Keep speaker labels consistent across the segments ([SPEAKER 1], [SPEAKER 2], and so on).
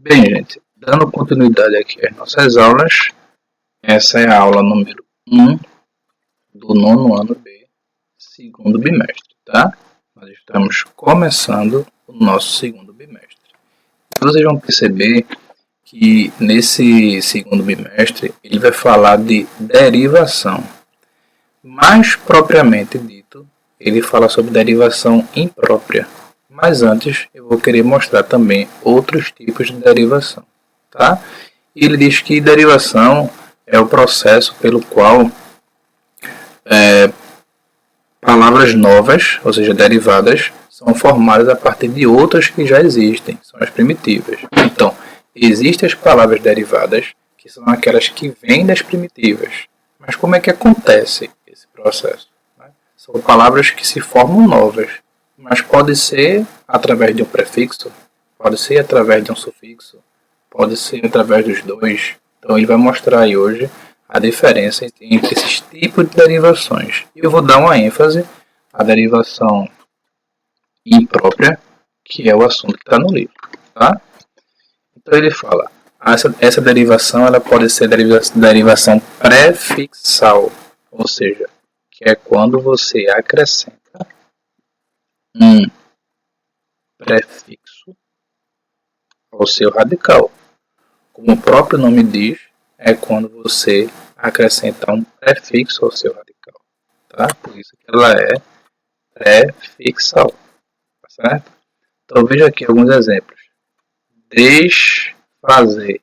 [SPEAKER 1] Bem, gente, dando continuidade aqui às nossas aulas, essa é a aula número 1 do nono ano B, segundo bimestre, tá? Nós estamos começando o nosso segundo bimestre. Vocês vão perceber que nesse segundo bimestre ele vai falar de derivação. Mais propriamente dito, ele fala sobre derivação imprópria. Mas antes eu vou querer mostrar também outros tipos de derivação, tá? Ele diz que derivação é o processo pelo qual palavras novas, ou seja, derivadas, são formadas a partir de outras que já existem, são as primitivas. Então, existem as palavras derivadas, que são aquelas que vêm das primitivas. Mas como é que acontece esse processo? São palavras que se formam novas, mas pode ser através de um prefixo, pode ser através de um sufixo, pode ser através dos dois. Então ele vai mostrar aí hoje a diferença entre esses tipos de derivações. E eu vou dar uma ênfase à derivação imprópria, que é o assunto que está no livro. Tá? Então ele fala, essa derivação ela pode ser derivação prefixal, ou seja, que é quando você acrescenta um prefixo ao seu radical. Como o próprio nome diz, é quando você acrescenta um prefixo ao seu radical. Tá? Por isso que ela é prefixal. Tá certo? Então veja aqui alguns exemplos. Desfazer.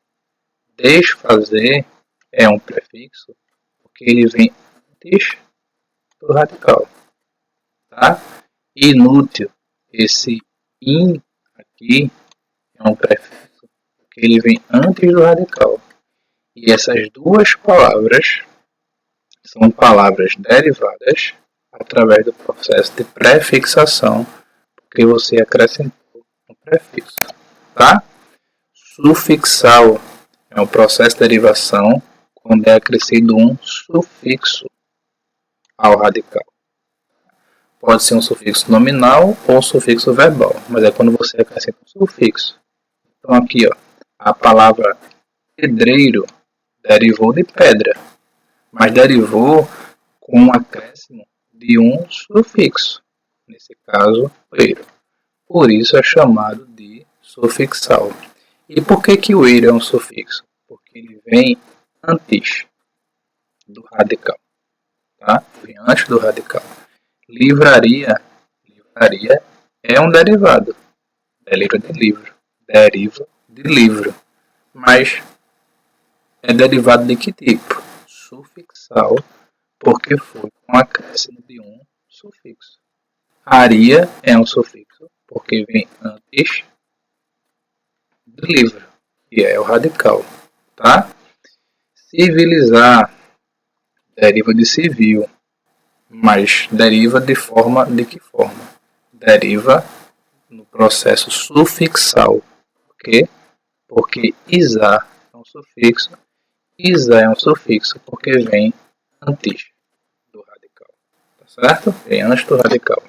[SPEAKER 1] Desfazer é um prefixo porque ele vem antes do radical. Tá? Inútil. Esse in aqui é um prefixo porque ele vem antes do radical. E essas duas palavras são palavras derivadas através do processo de prefixação, porque você acrescentou um prefixo. Tá? Sufixal é um processo de derivação quando é acrescido um sufixo ao radical. Pode ser um sufixo nominal ou um sufixo verbal, mas é quando você acrescenta um sufixo. Então aqui, ó, a palavra pedreiro derivou de pedra, mas derivou com um acréscimo de um sufixo, nesse caso, eiro. Por isso é chamado de sufixal. E por que o eiro é um sufixo? Porque ele vem antes do radical. Tá? Vem antes do radical. Livraria é um derivado. Deriva de livro. Mas é derivado de que tipo? Sufixal, porque foi com acréscimo de um sufixo. Aria é um sufixo, porque vem antes do livro, que é o radical. Tá? Civilizar deriva de civil, mas deriva de que forma? Deriva no processo sufixal. Por quê? Porque isar é um sufixo. Isa é um sufixo porque vem antes do radical. Tá certo? Vem antes do radical.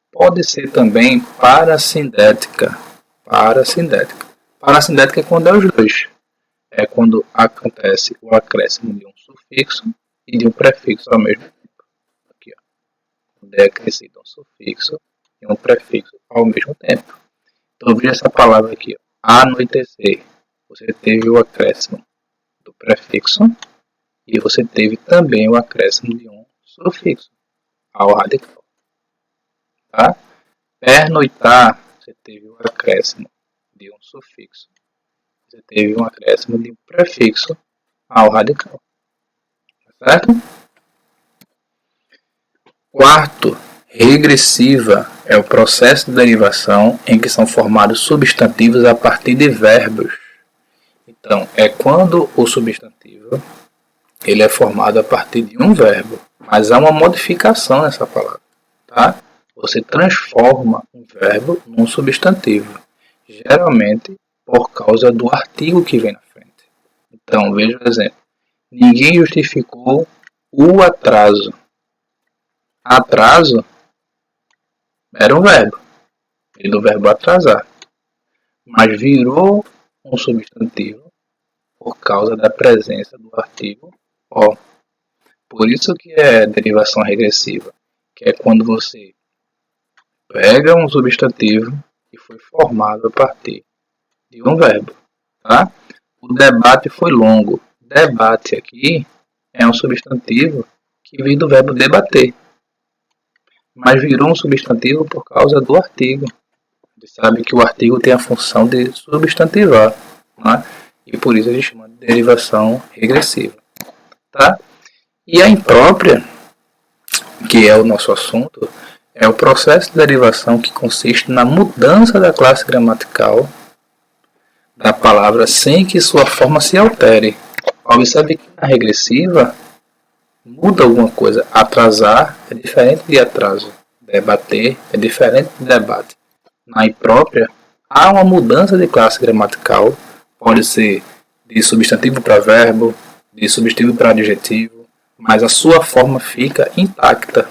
[SPEAKER 1] Pode ser também parasindética. Parasindética é quando é os dois. É quando acontece o acréscimo de um sufixo e de um prefixo ao mesmo tempo. Aqui, ó. Quando é acrescido um sufixo e um prefixo ao mesmo tempo. Então veja essa palavra aqui, ó. Anoitecer. Você teve o acréscimo do prefixo e você teve também o acréscimo de um sufixo ao radical. Tá? Pernoitar, você teve o acréscimo de um sufixo. Você teve um acréscimo de um prefixo ao radical. Certo? Quarto, regressiva é o processo de derivação em que são formados substantivos a partir de verbos. Então, é quando o substantivo ele é formado a partir de um verbo, mas há uma modificação nessa palavra. Tá? Você transforma um verbo num substantivo, geralmente por causa do artigo que vem na frente. Então, veja o exemplo. Ninguém justificou o atraso. Atraso era um verbo, e do verbo atrasar. Mas virou um substantivo por causa da presença do artigo O. Por isso que é derivação regressiva, que é quando você pega um substantivo que foi formado a partir de um verbo. Tá? O debate foi longo. Debate aqui é um substantivo que vem do verbo debater, mas virou um substantivo por causa do artigo. A gente sabe que o artigo tem a função de substantivar, né? E por isso a gente chama de derivação regressiva. Tá? E a imprópria, que é o nosso assunto, é o processo de derivação que consiste na mudança da classe gramatical da palavra sem que sua forma se altere. Observe que na regressiva muda alguma coisa. Atrasar é diferente de atraso. Debater é diferente de debate. Na imprópria, há uma mudança de classe gramatical. Pode ser de substantivo para verbo, de substantivo para adjetivo, mas a sua forma fica intacta.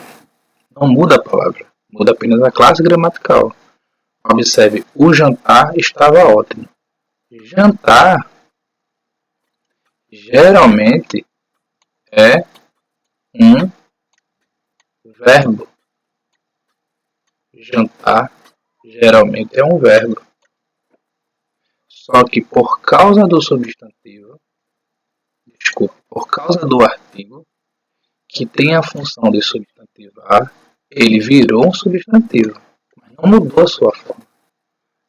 [SPEAKER 1] Não muda a palavra, muda apenas a classe gramatical. Observe, o jantar estava ótimo. Jantar geralmente é um verbo. Jantar geralmente é um verbo. Só que por causa do substantivo, por causa do artigo, que tem a função de substantivar, ele virou um substantivo, mas não mudou a sua forma.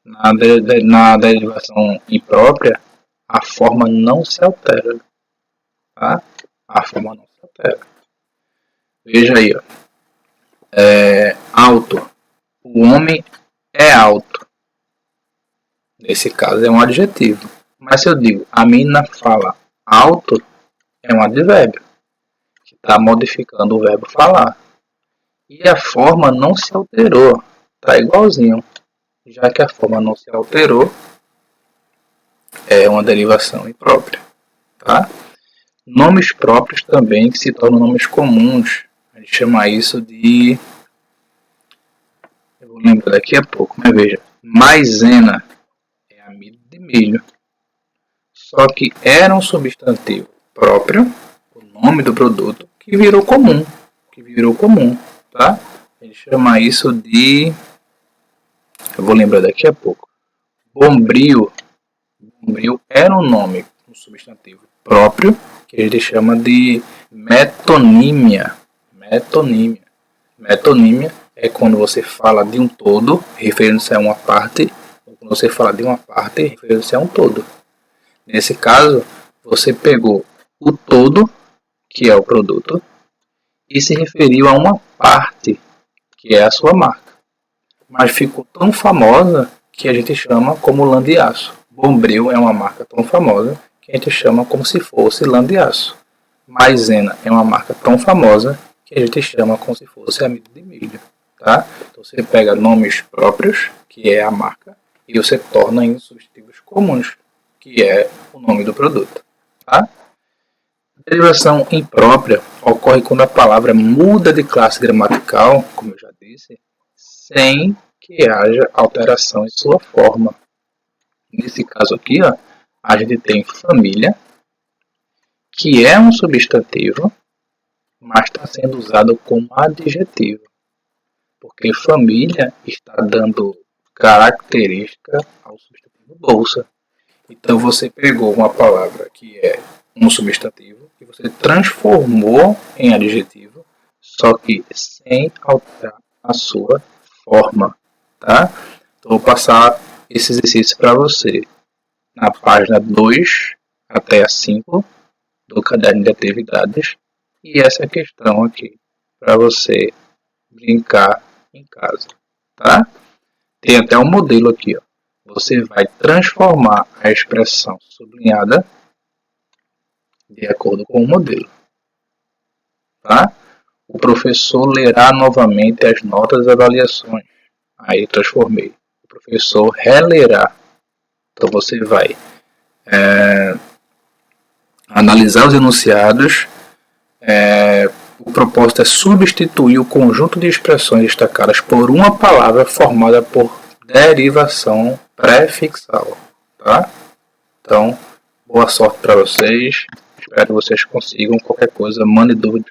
[SPEAKER 1] Na derivação imprópria, a forma não se altera. Tá? A forma não se altera. Veja aí, ó. Alto. O homem é alto. Nesse caso é um adjetivo. Mas se eu digo a menina fala alto, é um advérbio que está modificando o verbo falar. E a forma não se alterou. Está igualzinho. Já que a forma não se alterou, é uma derivação imprópria. Tá? Nomes próprios também que se tornam nomes comuns. A gente chama isso de... Eu vou lembrar daqui a pouco, mas veja. Maisena é amido de milho. Só que era um substantivo próprio, o nome do produto, que virou comum. Tá? A gente chama isso de... Eu vou lembrar daqui a pouco. Bombril. Bombril era um nome, um substantivo próprio, que a gente chama de metonímia. Metonímia é quando você fala de um todo, referindo-se a uma parte, ou quando você fala de uma parte, referindo-se a um todo. Nesse caso, você pegou o todo, que é o produto, e se referiu a uma parte, que é a sua marca. Mas ficou tão famosa que a gente chama como lã de aço. Bombril é uma marca tão famosa que a gente chama como se fosse lã de aço. Maisena é uma marca tão famosa que a gente chama como se fosse amido de milho. Tá? Então você pega nomes próprios, que é a marca, e você torna em substantivos comuns, que é o nome do produto. Tá? A derivação imprópria ocorre quando a palavra muda de classe gramatical, como eu já disse, sem que haja alteração em sua forma. Nesse caso aqui, ó, a gente tem família, que é um substantivo, mas está sendo usado como adjetivo. Porque família está dando característica ao substantivo bolsa. Então você pegou uma palavra que é um substantivo e você transformou em adjetivo, só que sem alterar a sua forma. Tá? Então vou passar esse exercício para você na página 2 até a 5 do caderno de atividades e essa questão aqui para você brincar em casa, tá? Tem até um modelo aqui, ó. Você vai transformar a expressão sublinhada de acordo com o modelo, tá? O professor lerá novamente as notas das avaliações. Aí transformei. O professor relerá. Então você vai analisar os enunciados. O propósito é substituir o conjunto de expressões destacadas por uma palavra formada por derivação prefixal. Tá? Então, boa sorte para vocês. Espero que vocês consigam. Qualquer coisa, mande dúvida